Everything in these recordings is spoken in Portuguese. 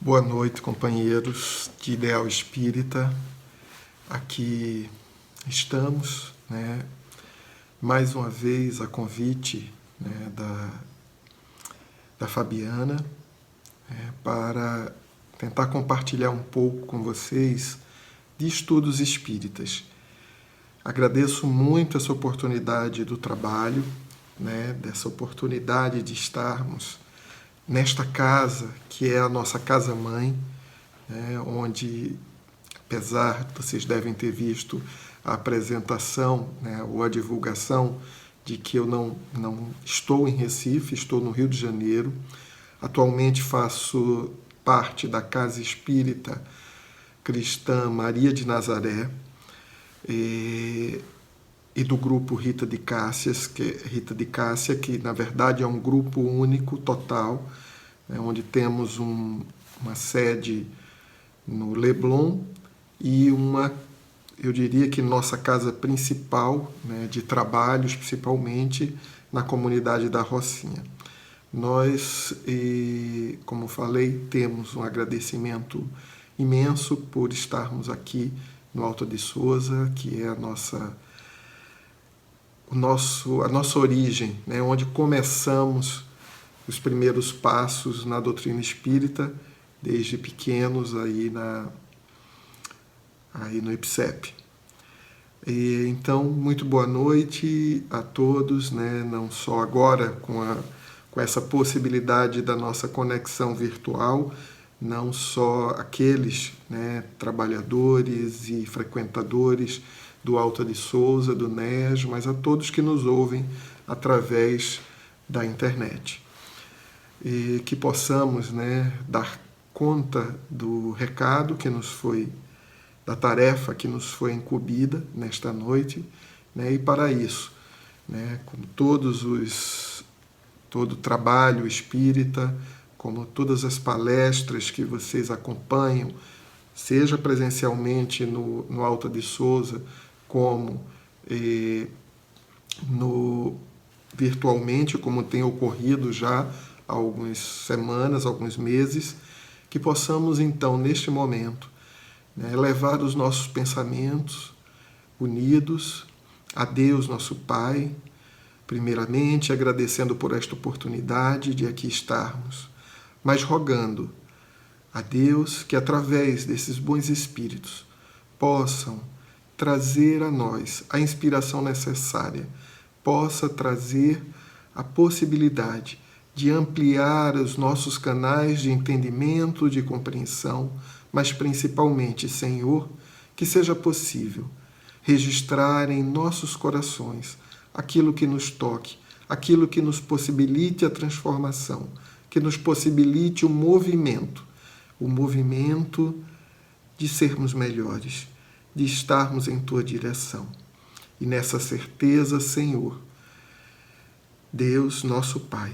Boa noite, companheiros de Ideal Espírita. Aqui estamos, mais uma vez a convite, da Fabiana, para tentar compartilhar um pouco com vocês de estudos espíritas. Agradeço muito essa oportunidade do trabalho, dessa oportunidade de estarmos nesta casa, que é a nossa casa-mãe, onde, apesar de vocês devem ter visto a apresentação, ou a divulgação de que eu não estou em Recife, estou no Rio de Janeiro. Atualmente faço parte da Casa Espírita Cristã Maria de Nazaré e do grupo Rita de Cássia, que na verdade é um grupo único, total, onde temos uma sede no Leblon e eu diria que nossa casa principal, de trabalhos, principalmente na comunidade da Rocinha. Nós, como falei, temos um agradecimento imenso por estarmos aqui no Alto de Souza, que é a nossa origem, onde começamos os primeiros passos na doutrina espírita, desde pequenos aí no IPSEP. Então, muito boa noite a todos, não só agora com essa possibilidade da nossa conexão virtual, não só aqueles trabalhadores e frequentadores do Alto de Souza, do NES, mas a todos que nos ouvem através da internet. E que possamos dar conta do recado que nos foi, da tarefa que nos foi incumbida nesta noite, e para isso, como todo trabalho espírita, como todas as palestras que vocês acompanham, seja presencialmente no Alto de Souza, como virtualmente, como tem ocorrido já há algumas semanas, alguns meses, que possamos então, neste momento, levar os nossos pensamentos unidos a Deus, nosso Pai, primeiramente agradecendo por esta oportunidade de aqui estarmos, mas rogando a Deus que, através desses bons espíritos, possam trazer a nós a inspiração necessária, possa trazer a possibilidade de ampliar os nossos canais de entendimento, de compreensão, mas principalmente, Senhor, que seja possível registrar em nossos corações aquilo que nos toque, aquilo que nos possibilite a transformação, que nos possibilite o movimento de sermos melhores, de estarmos em Tua direção. E nessa certeza, Senhor, Deus, nosso Pai,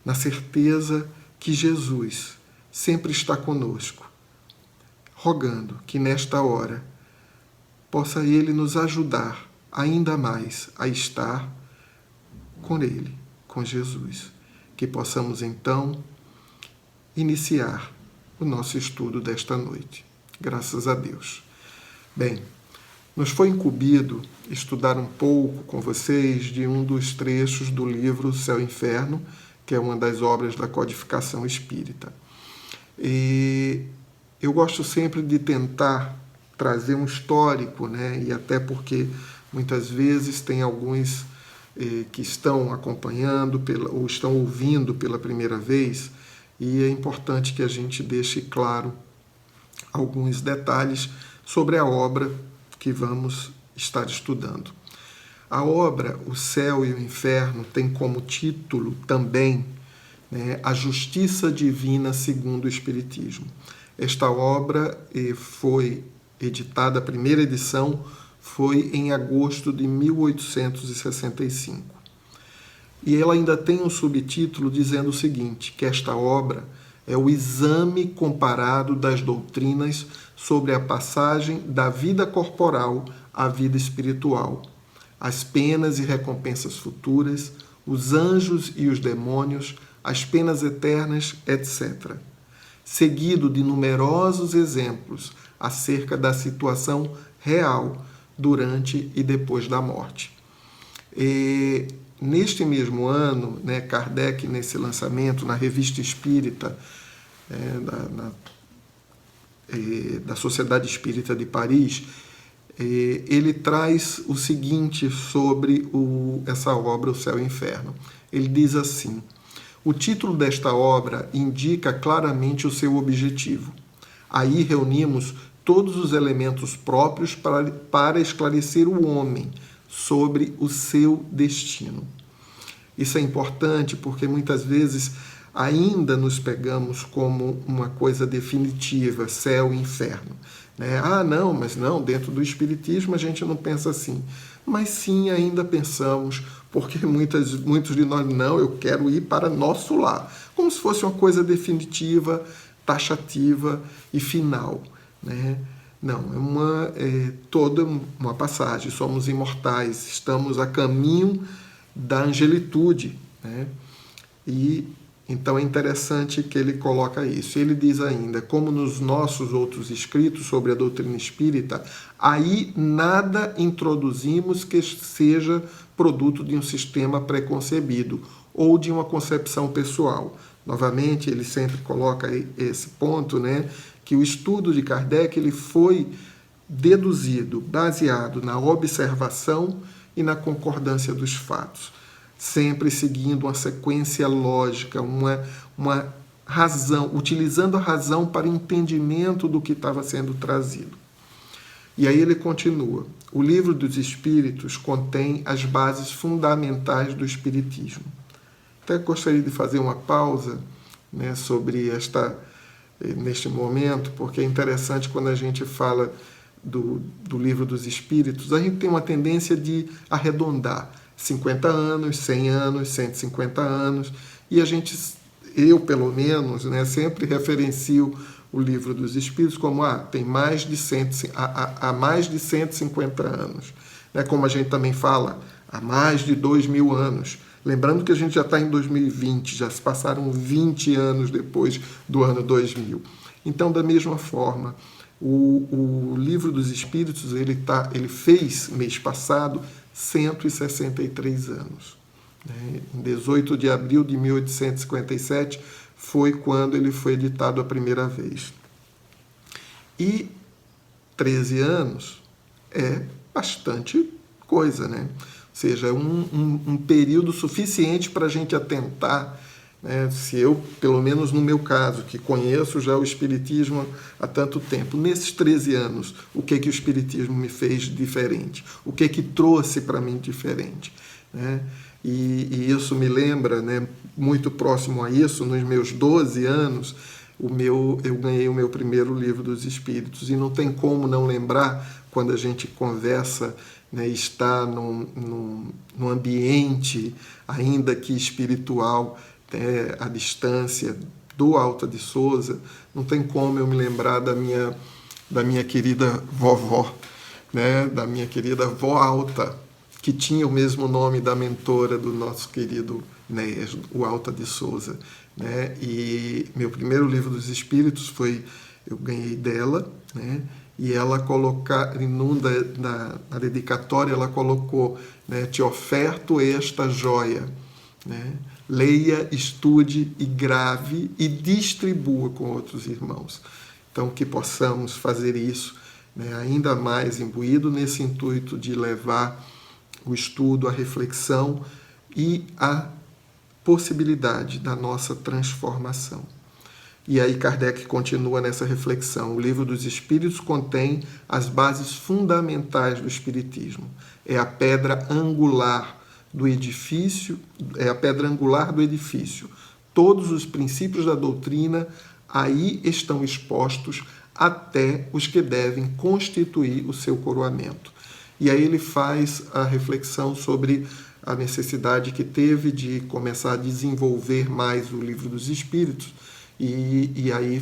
na certeza que Jesus sempre está conosco, rogando que nesta hora possa Ele nos ajudar ainda mais a estar com Ele, com Jesus. Que possamos então iniciar o nosso estudo desta noite. Graças a Deus. Bem, nos foi incumbido estudar um pouco com vocês de um dos trechos do livro Céu e Inferno, que é uma das obras da codificação espírita. E eu gosto sempre de tentar trazer um histórico, e até porque muitas vezes tem alguns que estão acompanhando ou estão ouvindo pela primeira vez, e é importante que a gente deixe claro alguns detalhes sobre a obra que vamos estar estudando. A obra O Céu e o Inferno tem como título também A Justiça Divina segundo o Espiritismo. Esta obra foi editada, a primeira edição foi em agosto de 1865. E ela ainda tem um subtítulo dizendo o seguinte, que esta obra é o exame comparado das doutrinas sobre a passagem da vida corporal à vida espiritual, as penas e recompensas futuras, os anjos e os demônios, as penas eternas, etc. seguido de numerosos exemplos acerca da situação real durante e depois da morte. E, neste mesmo ano, né, Kardec, nesse lançamento, na Revista Espírita, da Sociedade Espírita de Paris, ele traz o seguinte sobre essa obra, O Céu e o Inferno. Ele diz assim: o título desta obra indica claramente o seu objetivo. Aí reunimos todos os elementos próprios para esclarecer o homem sobre o seu destino. Isso é importante porque muitas vezes ainda nos pegamos como uma coisa definitiva, céu e inferno. Não, mas não, dentro do Espiritismo a gente não pensa assim. Mas sim, ainda pensamos, porque muitos de nós, não, eu quero ir para nosso lar, como se fosse uma coisa definitiva, taxativa e final. Não, é toda uma passagem, somos imortais, estamos a caminho da angelitude. E então é interessante que ele coloca isso. Ele diz ainda, como nos nossos outros escritos sobre a doutrina espírita, aí nada introduzimos que seja produto de um sistema preconcebido ou de uma concepção pessoal. Novamente, ele sempre coloca esse ponto, que o estudo de Kardec ele foi deduzido, baseado na observação e na concordância dos fatos, sempre seguindo uma sequência lógica, uma razão, utilizando a razão para entendimento do que estava sendo trazido. E aí ele continua: o Livro dos Espíritos contém as bases fundamentais do Espiritismo. Até gostaria de fazer uma pausa sobre neste momento, porque é interessante quando a gente fala do Livro dos Espíritos, a gente tem uma tendência de arredondar 50 anos, 100 anos, 150 anos, e eu pelo menos, sempre referencio o Livro dos Espíritos como tem mais de 150 anos. Como a gente também fala, há mais de 2000 anos. Lembrando que a gente já está em 2020, já se passaram 20 anos depois do ano 2000. Então, da mesma forma, o Livro dos Espíritos ele fez, mês passado, 163 anos. Em 18 de abril de 1857 foi quando ele foi editado a primeira vez. E 13 anos é bastante coisa, Ou seja, é um período suficiente para a gente atentar, se eu, pelo menos no meu caso, que conheço já o Espiritismo há tanto tempo, nesses 13 anos, o que o Espiritismo me fez diferente? O que trouxe para mim diferente? E isso me lembra, muito próximo a isso, nos meus 12 anos, eu ganhei o meu primeiro Livro dos Espíritos, e não tem como não lembrar, quando a gente conversa, está num ambiente, ainda que espiritual, à distância, do Alta de Souza, não tem como eu me lembrar da minha querida vovó, da minha querida vó Alta, que tinha o mesmo nome da mentora do nosso querido Néas, o Alta de Souza. E meu primeiro Livro dos Espíritos eu ganhei dela, e ela na dedicatória, ela colocou, te oferto esta joia, leia, estude e grave e distribua com outros irmãos. Então, que possamos fazer isso, ainda mais imbuído nesse intuito de levar o estudo, a reflexão e a possibilidade da nossa transformação. E aí Kardec continua nessa reflexão. O Livro dos Espíritos contém as bases fundamentais do Espiritismo. É a pedra angular do edifício, Todos os princípios da doutrina aí estão expostos, até os que devem constituir o seu coroamento. E aí ele faz a reflexão sobre a necessidade que teve de começar a desenvolver mais o Livro dos Espíritos, e aí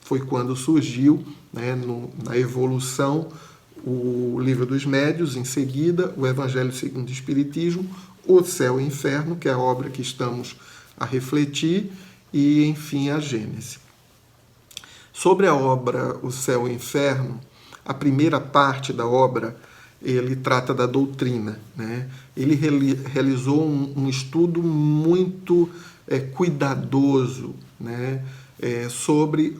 foi quando surgiu, na evolução, o Livro dos Médiuns, em seguida o Evangelho segundo o Espiritismo, O Céu e o Inferno, que é a obra que estamos a refletir, e enfim a Gênese. Sobre a obra O Céu e o Inferno, a primeira parte da obra, ele trata da doutrina, né? Ele realizou um estudo muito cuidadoso, né? Sobre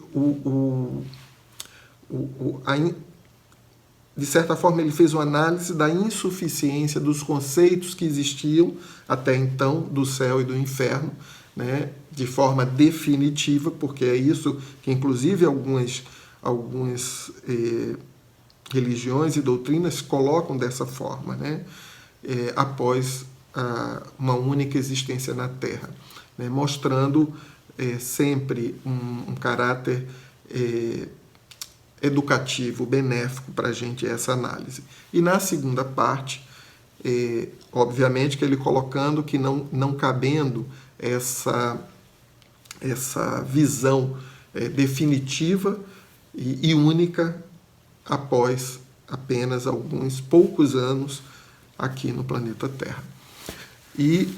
de certa forma, ele fez uma análise da insuficiência dos conceitos que existiam até então do céu e do inferno, né? De forma definitiva, porque é isso que, inclusive, algumas religiões e doutrinas colocam dessa forma, né? Após uma única existência na Terra, né? Mostrando sempre um caráter educativo, benéfico para a gente essa análise. E na segunda parte, obviamente que ele colocando que não cabendo essa visão definitiva e única após apenas alguns poucos anos aqui no planeta Terra. E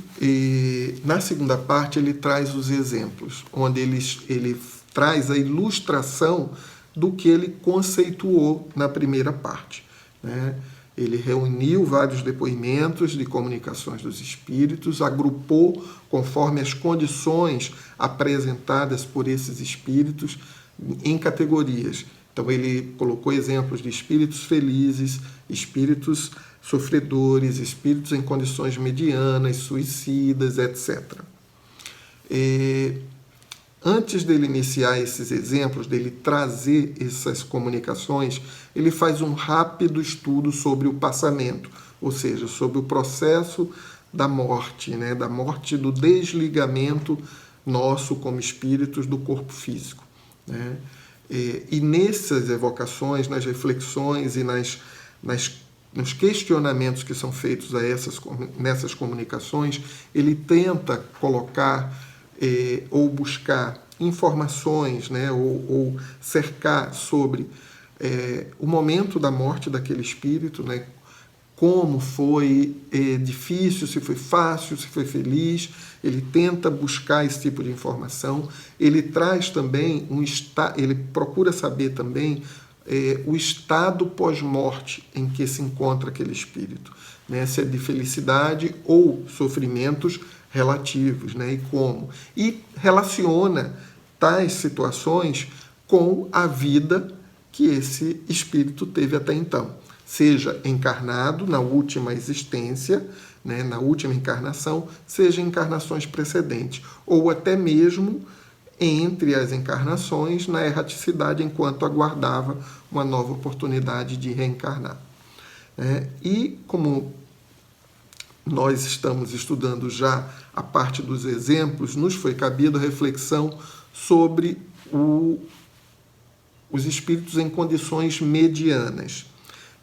na segunda parte ele traz os exemplos, onde ele traz a ilustração do que ele conceituou na primeira parte, né? Ele reuniu vários depoimentos de comunicações dos espíritos, agrupou conforme as condições apresentadas por esses espíritos em categorias. Então ele colocou exemplos de espíritos felizes, espíritos sofredores, espíritos em condições medianas, suicidas, etc. Antes dele iniciar esses exemplos, dele trazer essas comunicações, ele faz um rápido estudo sobre o passamento, ou seja, sobre o processo da morte, né? Da morte, do desligamento nosso como espíritos do corpo físico, né? E nessas evocações, nas reflexões e nos questionamentos que são feitos nessas comunicações, ele tenta colocar ou buscar informações, né, ou cercar sobre o momento da morte daquele espírito, né, como foi difícil, se foi fácil, se foi feliz. Ele tenta buscar esse tipo de informação. Ele traz também ele procura saber também o estado pós-morte em que se encontra aquele espírito, né, se é de felicidade ou sofrimentos relativos, né, e como. E relaciona tais situações com a vida que esse espírito teve até então, seja encarnado na última existência, né, na última encarnação, seja em encarnações precedentes, ou até mesmo entre as encarnações, na erraticidade, enquanto aguardava uma nova oportunidade de reencarnar. E como nós estamos estudando já a parte dos exemplos, nos foi cabido a reflexão sobre os espíritos em condições medianas.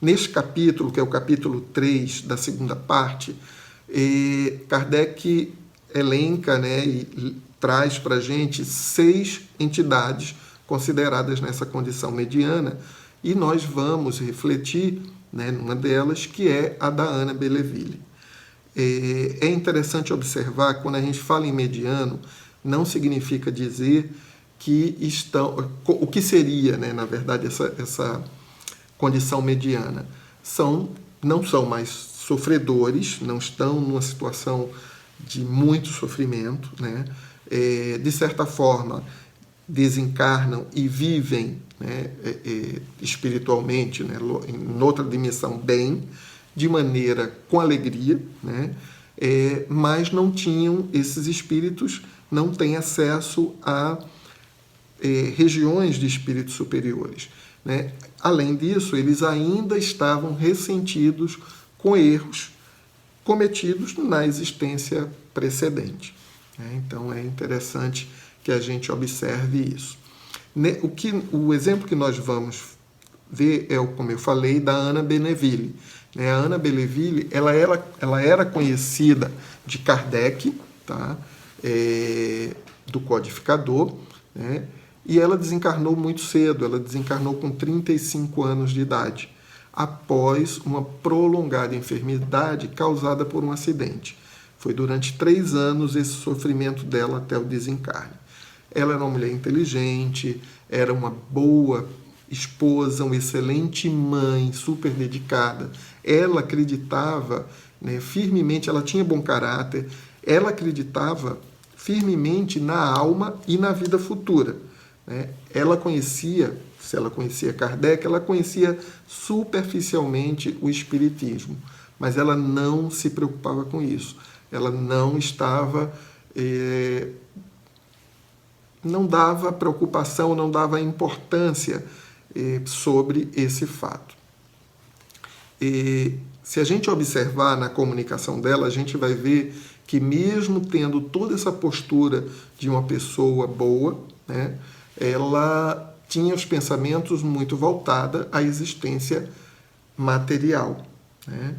Neste capítulo, que é o capítulo 3 da segunda parte, Kardec elenca, né, e traz para a gente 6 entidades consideradas nessa condição mediana, e nós vamos refletir, né, numa delas, que é a da Ana Belleville. É interessante observar que quando a gente fala em mediano, não significa dizer que estão... O que seria, né, na verdade, essa condição mediana? Não são mais sofredores, não estão numa situação de muito sofrimento, né? De certa forma, desencarnam e vivem, né, espiritualmente, né, em outra dimensão bem, de maneira com alegria, né? Mas não tinham, esses espíritos não têm acesso a regiões de espíritos superiores, né? Além disso, eles ainda estavam ressentidos com erros cometidos na existência precedente, né? Então é interessante que a gente observe isso. O exemplo que nós vamos ver é, como eu falei, da Ana Belleville. A Ana Belleville, ela era conhecida de Kardec, tá? Do codificador, né? E ela desencarnou muito cedo, ela desencarnou com 35 anos de idade, após uma prolongada enfermidade causada por um acidente. Foi durante 3 anos esse sofrimento dela até o desencarne. Ela era uma mulher inteligente, era uma boa esposa, uma excelente mãe, super dedicada. Ela acreditava, né, firmemente, ela tinha bom caráter, ela acreditava firmemente na alma e na vida futura. Né? Ela conhecia, se ela conhecia Kardec, ela conhecia superficialmente o Espiritismo, mas ela não se preocupava com isso. Ela não estava... não dava preocupação, não dava importância sobre esse fato. Se a gente observar na comunicação dela, a gente vai ver que mesmo tendo toda essa postura de uma pessoa boa, né, ela tinha os pensamentos muito voltados à existência material. Né?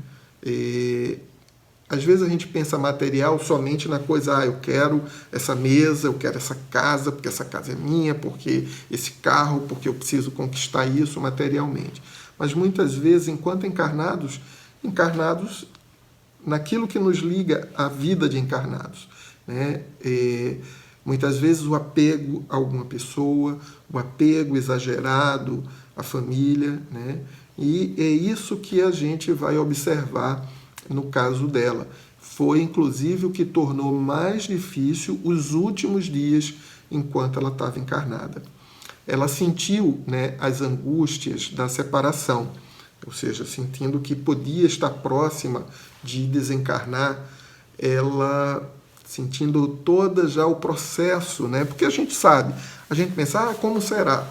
Às vezes a gente pensa material somente na coisa, eu quero essa mesa, eu quero essa casa, porque essa casa é minha, porque esse carro, porque eu preciso conquistar isso materialmente. Mas muitas vezes, enquanto encarnados naquilo que nos liga à vida de encarnados. Né? Muitas vezes o apego a alguma pessoa, o apego exagerado à família, né? E é isso que a gente vai observar no caso dela. Foi, inclusive, o que tornou mais difícil os últimos dias enquanto ela estava encarnada. Ela sentiu, né, as angústias da separação, ou seja, sentindo que podia estar próxima de desencarnar, ela sentindo todo já o processo, né? Porque a gente sabe, a gente pensa, como será?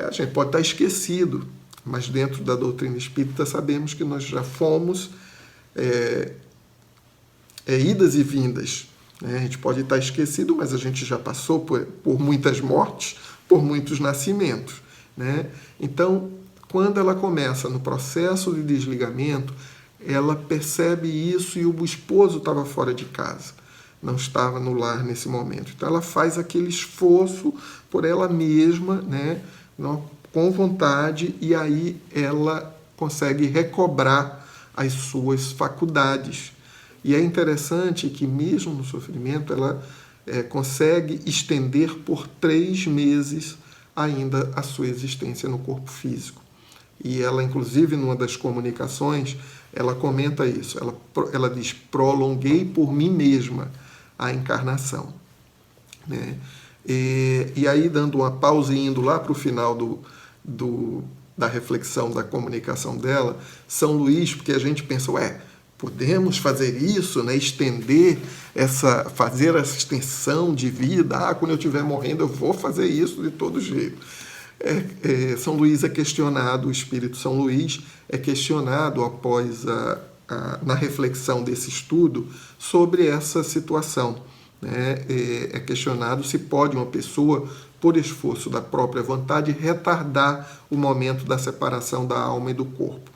A gente pode estar esquecido, mas dentro da doutrina espírita sabemos que nós já fomos idas e vindas. Né? A gente pode estar esquecido, mas a gente já passou por muitas mortes, por muitos nascimentos. Né? Então, quando ela começa no processo de desligamento, ela percebe isso e o esposo estava fora de casa, não estava no lar nesse momento. Então, ela faz aquele esforço por ela mesma, né? Com vontade, e aí ela consegue recobrar as suas faculdades. E é interessante que, mesmo no sofrimento, ela consegue estender por 3 meses ainda a sua existência no corpo físico. E ela, inclusive, numa das comunicações, ela comenta isso. Ela diz, prolonguei por mim mesma a encarnação. Né? E aí, dando uma pausa e indo lá para o final da reflexão, da comunicação dela, São Luís, porque a gente pensa, podemos fazer isso, né? Fazer essa extensão de vida, quando eu estiver morrendo eu vou fazer isso de todo jeito. São Luís é questionado, o espírito São Luís é questionado após na reflexão desse estudo sobre essa situação. Né? É questionado se pode uma pessoa, por esforço da própria vontade, retardar o momento da separação da alma e do corpo.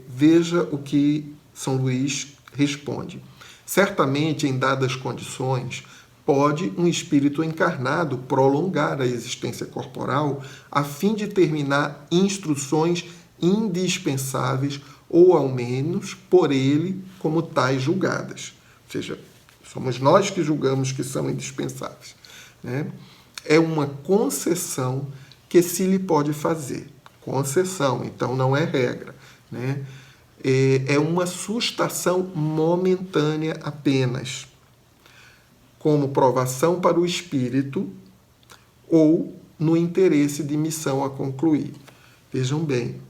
Veja o que São Luís responde. Certamente, em dadas condições, pode um espírito encarnado prolongar a existência corporal a fim de terminar instruções indispensáveis ou, ao menos, por ele como tais julgadas. Ou seja, somos nós que julgamos que são indispensáveis. Né? É uma concessão que se lhe pode fazer. Concessão, então não é regra. Né? É uma sustação momentânea apenas, como provação para o espírito ou no interesse de missão a concluir. Vejam bem,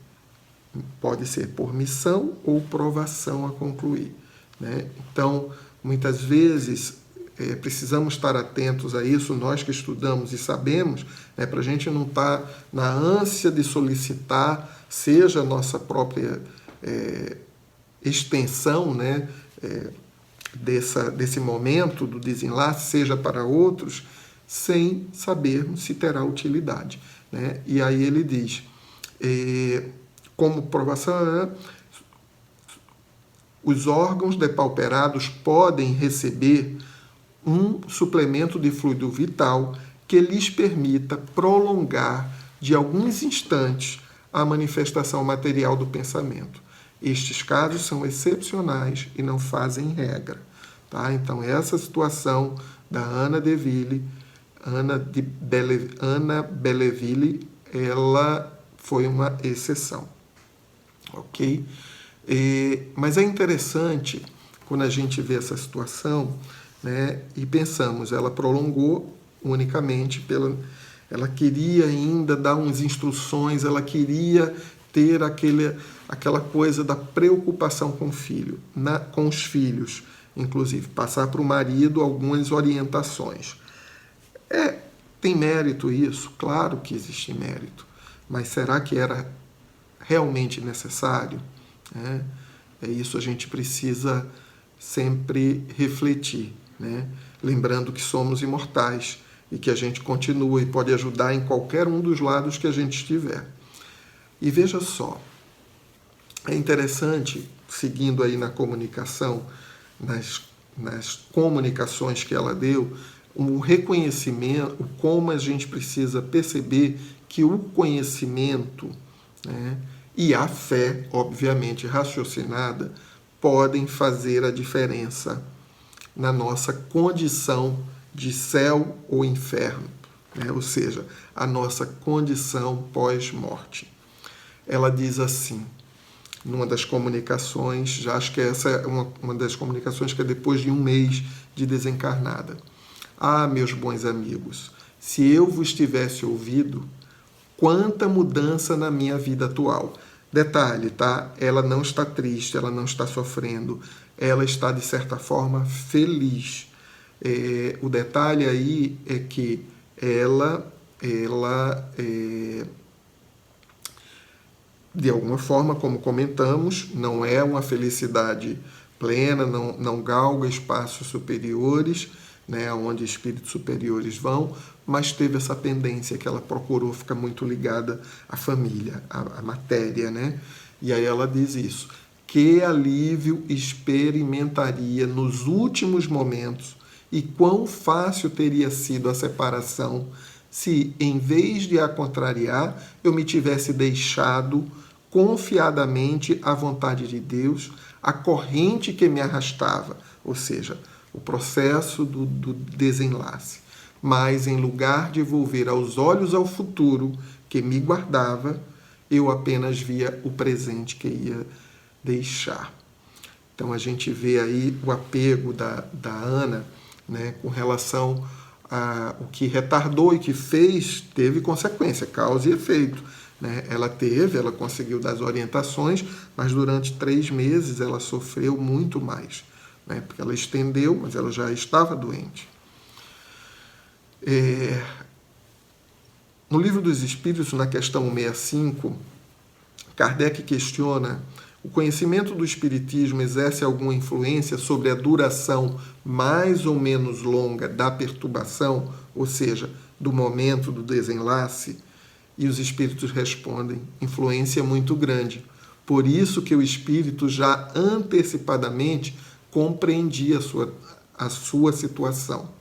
pode ser por missão ou provação a concluir. Né? Então, muitas vezes, precisamos estar atentos a isso, nós que estudamos e sabemos, né, para a gente não estar na ânsia de solicitar, seja a nossa própria extensão, né, desse momento do desenlace, seja para outros, sem sabermos se terá utilidade. Né? E aí ele diz, como provação, os órgãos depauperados podem receber um suplemento de fluido vital que lhes permita prolongar de alguns instantes a manifestação material do pensamento. Estes casos são excepcionais e não fazem regra. Tá? Então, essa situação da Ana Deville, Ana Belleville, ela foi uma exceção, ok? Mas é interessante quando a gente vê essa situação, né, e pensamos, ela prolongou unicamente ela queria ainda dar umas instruções, ela queria ter aquela coisa da preocupação com o filho, com os filhos, inclusive, passar para o marido algumas orientações. Tem mérito isso? Claro que existe mérito, mas será que era realmente necessário? Isso a gente precisa sempre refletir, né? Lembrando que somos imortais e que a gente continua e pode ajudar em qualquer um dos lados que a gente estiver. E veja só, é interessante, seguindo aí na comunicação, nas comunicações que ela deu, o reconhecimento, como a gente precisa perceber que o conhecimento, né, e a fé, obviamente raciocinada, podem fazer a diferença na nossa condição de céu ou inferno, né? Ou seja, a nossa condição pós-morte. Ela diz assim, numa das comunicações, já acho que essa é uma das comunicações que é depois de 1 mês de desencarnada. Ah, meus bons amigos, se eu vos tivesse ouvido, quanta mudança na minha vida atual. Detalhe, tá? Ela não está triste, ela não está sofrendo, ela está, de certa forma, feliz. O detalhe aí é que ela de alguma forma, como comentamos, não é uma felicidade plena, não galga espaços superiores, né, onde espíritos superiores vão, mas teve essa tendência que ela procurou ficar muito ligada à família, à matéria, né? E aí ela diz isso. Que alívio experimentaria nos últimos momentos e quão fácil teria sido a separação se, em vez de a contrariar, eu me tivesse deixado confiadamente à vontade de Deus, a corrente que me arrastava, ou seja, o processo do desenlace. Mas, em lugar de volver aos olhos ao futuro que me guardava, eu apenas via o presente que ia deixar. Então, a gente vê aí o apego da Ana, né, com relação a o que retardou e que fez, teve consequência, causa e efeito. Né? Ela conseguiu dar as orientações, mas durante 3 meses ela sofreu muito mais. Né? Porque ela estendeu, mas ela já estava doente. No Livro dos Espíritos, na questão 165, Kardec questiona: o conhecimento do Espiritismo exerce alguma influência sobre a duração mais ou menos longa da perturbação, ou seja, do momento do desenlace? E os Espíritos respondem: influência muito grande. Por isso que o Espírito já antecipadamente compreendia a sua situação.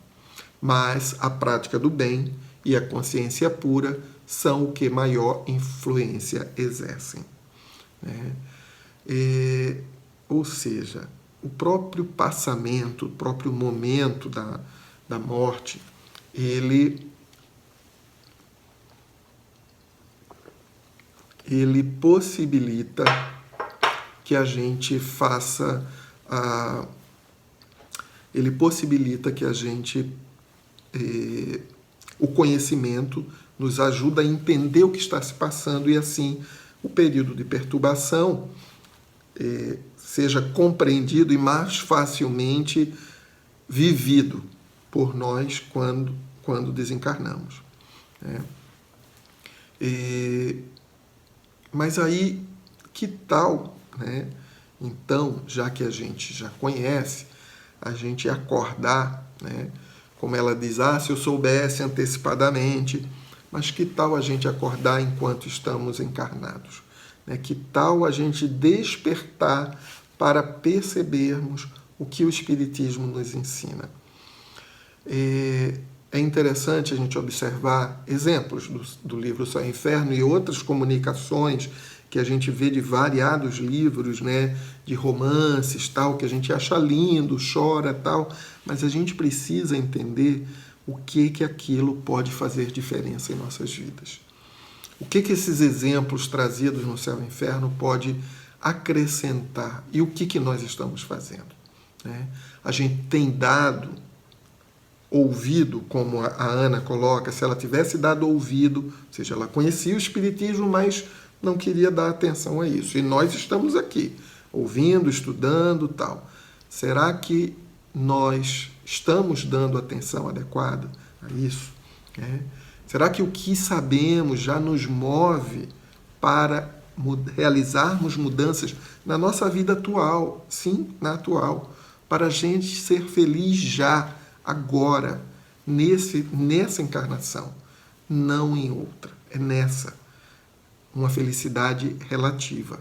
Mas a prática do bem e a consciência pura são o que maior influência exercem. Ou seja, o próprio passamento, o próprio momento da morte, ele possibilita que a gente faça ele possibilita que a gente o conhecimento nos ajuda a entender o que está se passando e assim o período de perturbação seja compreendido e mais facilmente vivido por nós quando desencarnamos. Mas aí, que tal, né? Então, já que a gente já conhece, a gente acordar, né? Como ela diz, se eu soubesse antecipadamente, mas que tal a gente acordar enquanto estamos encarnados? Né? Que tal a gente despertar para percebermos o que o Espiritismo nos ensina? É interessante a gente observar exemplos do livro Céu e Inferno e outras comunicações que a gente vê de variados livros, né, de romances, tal, que a gente acha lindo, chora, tal, mas a gente precisa entender o que aquilo pode fazer diferença em nossas vidas. O que esses exemplos trazidos no Céu e Inferno pode acrescentar e o que nós estamos fazendo, né? A gente tem dado ouvido, como a Ana coloca, se ela tivesse dado ouvido, ou seja, ela conhecia o Espiritismo, mas não queria dar atenção a isso. E nós estamos aqui, ouvindo, estudando, tal. Será que nós estamos dando atenção adequada a isso, né? Será que o que sabemos já nos move para realizarmos mudanças na nossa vida atual? Sim, na atual. Para a gente ser feliz já, agora, nessa encarnação. Não em outra. É nessa. Uma felicidade relativa.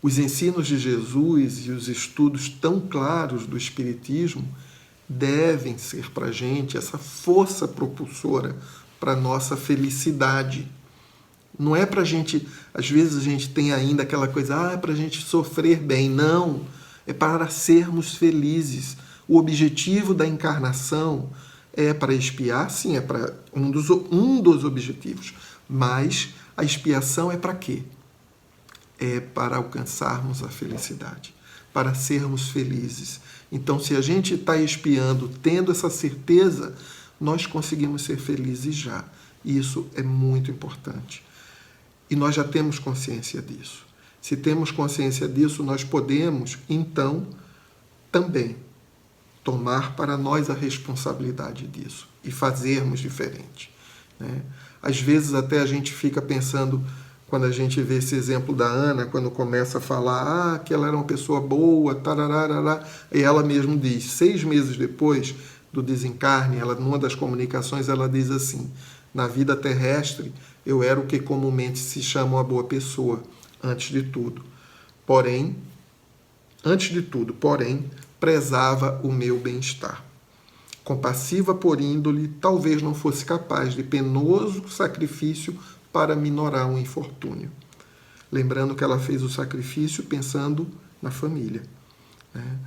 Os ensinos de Jesus e os estudos tão claros do Espiritismo devem ser para a gente essa força propulsora para a nossa felicidade. Não é para a gente, às vezes a gente tem ainda aquela coisa, é para a gente sofrer bem. Não, é para sermos felizes. O objetivo da encarnação é para expiar, sim, é para um dos objetivos. Mas a expiação é para quê? É para alcançarmos a felicidade, para sermos felizes. Então, se a gente está expiando, tendo essa certeza, nós conseguimos ser felizes já. Isso é muito importante. E nós já temos consciência disso. Se temos consciência disso, nós podemos, então, também tomar para nós a responsabilidade disso e fazermos diferente, né? Às vezes até a gente fica pensando, quando a gente vê esse exemplo da Ana, quando começa a falar que ela era uma pessoa boa, tarararará, e ela mesma diz, 6 meses depois do desencarne, ela, numa das comunicações, ela diz assim, na vida terrestre, eu era o que comumente se chama uma boa pessoa, antes de tudo. Porém, prezava o meu bem-estar. Compassiva por índole, talvez não fosse capaz de penoso sacrifício para minorar um infortúnio. Lembrando que ela fez o sacrifício pensando na família, né?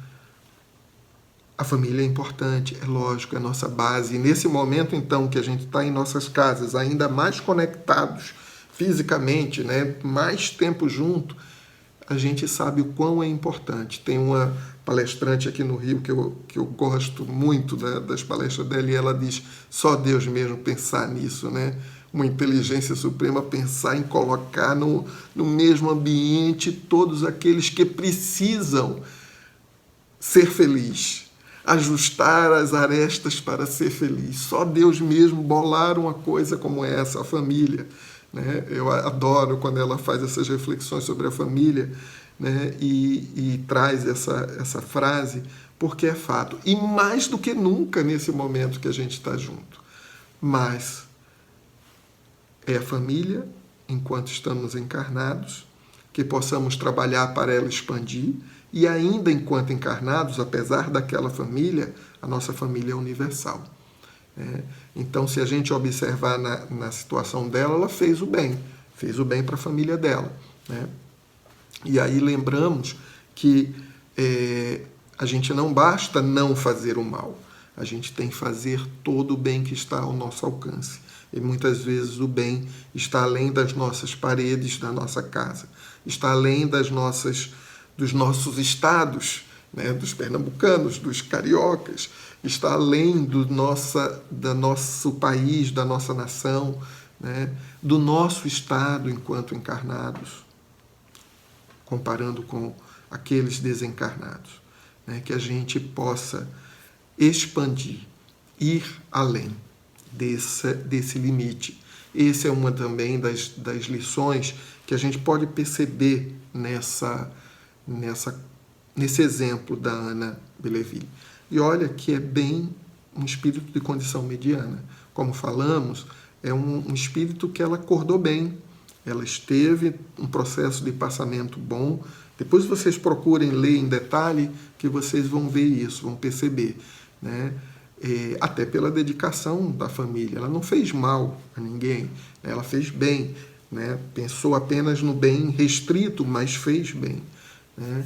A família é importante, é lógico, é a nossa base. E nesse momento, então, que a gente está em nossas casas, ainda mais conectados fisicamente, né? Mais tempo junto, a gente sabe o quão é importante. Tem uma palestrante aqui no Rio que eu gosto muito das palestras dela, e ela diz, só Deus mesmo pensar nisso, né? Uma inteligência suprema pensar em colocar no mesmo ambiente todos aqueles que precisam ser felizes, ajustar as arestas para ser feliz. Só Deus mesmo bolar uma coisa como essa, a família, né? Eu adoro quando ela faz essas reflexões sobre a família, né? E traz essa frase, porque é fato. E mais do que nunca nesse momento que a gente está junto. Mas é a família, enquanto estamos encarnados, que possamos trabalhar para ela expandir, e ainda enquanto encarnados, apesar daquela família, a nossa família é universal. Então, se a gente observar na situação dela, ela fez o bem para a família dela, né? E aí lembramos que a gente não basta não fazer o mal, a gente tem que fazer todo o bem que está ao nosso alcance. E muitas vezes o bem está além das nossas paredes da nossa casa, está além dos nossos estados, né, dos pernambucanos, dos cariocas, está além do nosso país, da nossa nação, né, do nosso estado enquanto encarnados, comparando com aqueles desencarnados, né, que a gente possa expandir, ir além desse limite. Essa é uma também das lições que a gente pode perceber nesse exemplo da Ana Belleville. E olha que é bem um espírito de condição mediana. Como falamos, é um espírito que ela acordou bem, ela esteve um processo de passamento bom. Depois vocês procurem ler em detalhe que vocês vão ver isso, vão perceber, né? Até pela dedicação da família. Ela não fez mal a ninguém, ela fez bem, né? Pensou apenas no bem restrito, mas fez bem, né?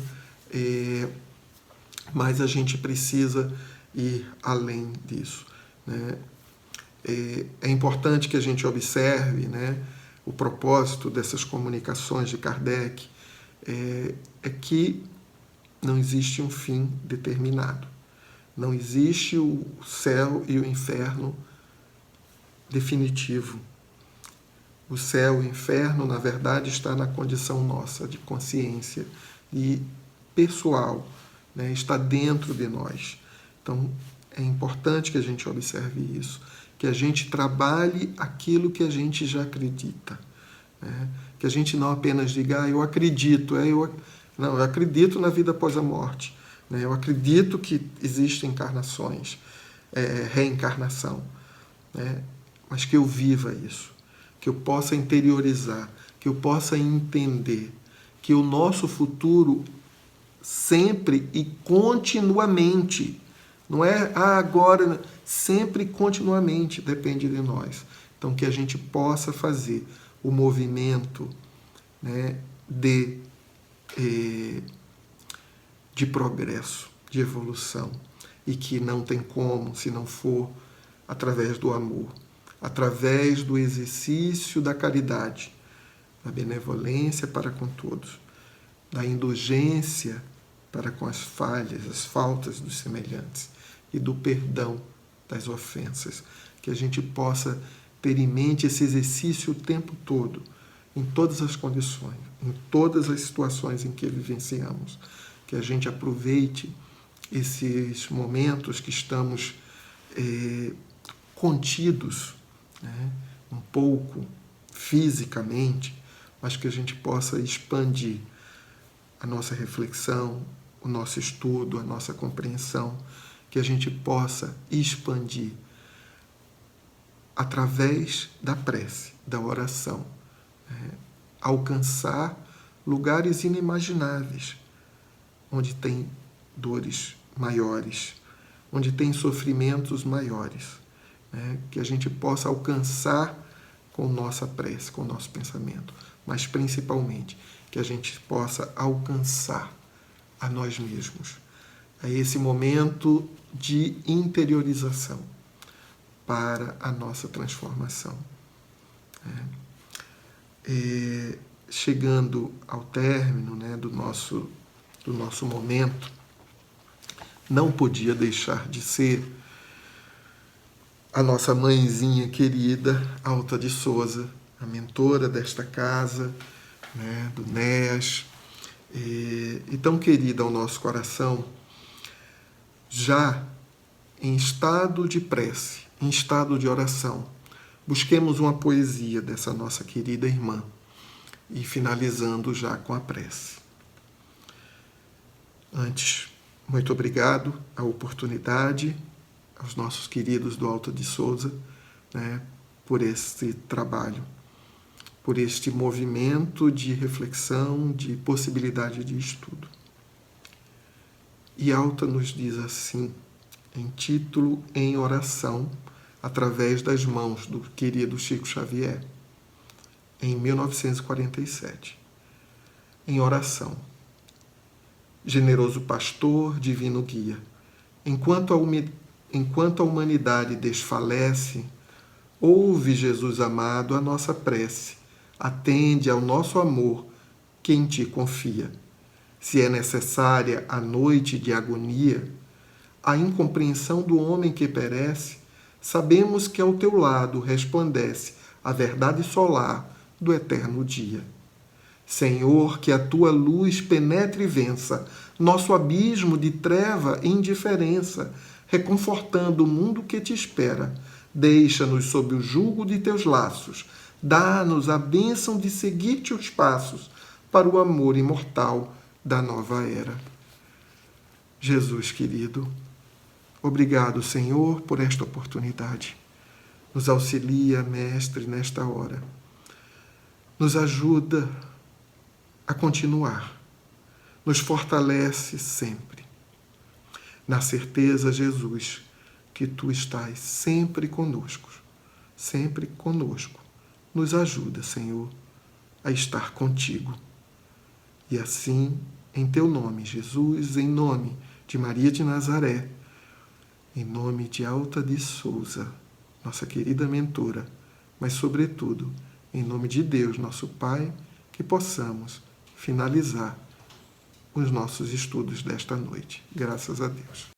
Mas a gente precisa ir além disso, né? É importante que a gente observe, né, o propósito dessas comunicações de Kardec, é que não existe um fim determinado. Não existe o céu e o inferno definitivo. O céu e o inferno, na verdade, está na condição nossa de consciência e pessoal, né? Está dentro de nós. Então, é importante que a gente observe isso, que a gente trabalhe aquilo que a gente já acredita, né? Que a gente não apenas diga, eu acredito, não, eu acredito na vida após a morte, né? Eu acredito que existem encarnações, reencarnação, né? Mas que eu viva isso, que eu possa interiorizar, que eu possa entender que o nosso futuro sempre e continuamente, não é agora, sempre e continuamente depende de nós. Então, que a gente possa fazer o movimento, né, de progresso, de evolução, e que não tem como se não for através do amor, através do exercício da caridade, da benevolência para com todos, da indulgência para com as falhas, as faltas dos semelhantes e do perdão das ofensas. Que a gente possa ter em mente esse exercício o tempo todo, em todas as condições, em todas as situações em que vivenciamos. Que a gente aproveite esses momentos que estamos contidos, né, um pouco fisicamente, mas que a gente possa expandir a nossa reflexão, o nosso estudo, a nossa compreensão, que a gente possa expandir através da prece, da oração, né, alcançar lugares inimagináveis, onde tem dores maiores, onde tem sofrimentos maiores, né, que a gente possa alcançar com nossa prece, com nosso pensamento, mas principalmente que a gente possa alcançar a nós mesmos. É esse momento de interiorização para a nossa transformação. Chegando ao término, né, do nosso momento, não podia deixar de ser a nossa mãezinha querida, Alta de Souza, a mentora desta casa, né, do NEAS, e tão querida ao nosso coração, já em estado de prece, em estado de oração. Busquemos uma poesia dessa nossa querida irmã, e finalizando já com a prece. Antes, muito obrigado a oportunidade, aos nossos queridos do Alta de Souza, né, por este trabalho, por este movimento de reflexão, de possibilidade de estudo. E Alta nos diz assim, em título em oração, através das mãos do querido Chico Xavier, em 1947. Em oração. Generoso pastor, divino guia, enquanto a humanidade desfalece, ouve, Jesus amado, a nossa prece, atende ao nosso amor que em ti confia. Se é necessária a noite de agonia, a incompreensão do homem que perece, sabemos que ao teu lado resplandece a verdade solar do eterno dia. Senhor, que a tua luz penetre e vença nosso abismo de treva e indiferença, reconfortando o mundo que te espera. Deixa-nos sob o jugo de teus laços, dá-nos a bênção de seguir teus passos para o amor imortal da nova era. Jesus querido, obrigado, Senhor, por esta oportunidade. Nos auxilia, Mestre, nesta hora. Nos ajuda a continuar. Nos fortalece sempre. Na certeza, Jesus, que Tu estás sempre conosco. Sempre conosco. Nos ajuda, Senhor, a estar contigo. E assim, em Teu nome, Jesus, em nome de Maria de Nazaré, Em nome de Alta de Souza, nossa querida mentora, mas, sobretudo, em nome de Deus, nosso Pai, que possamos finalizar os nossos estudos desta noite. Graças a Deus.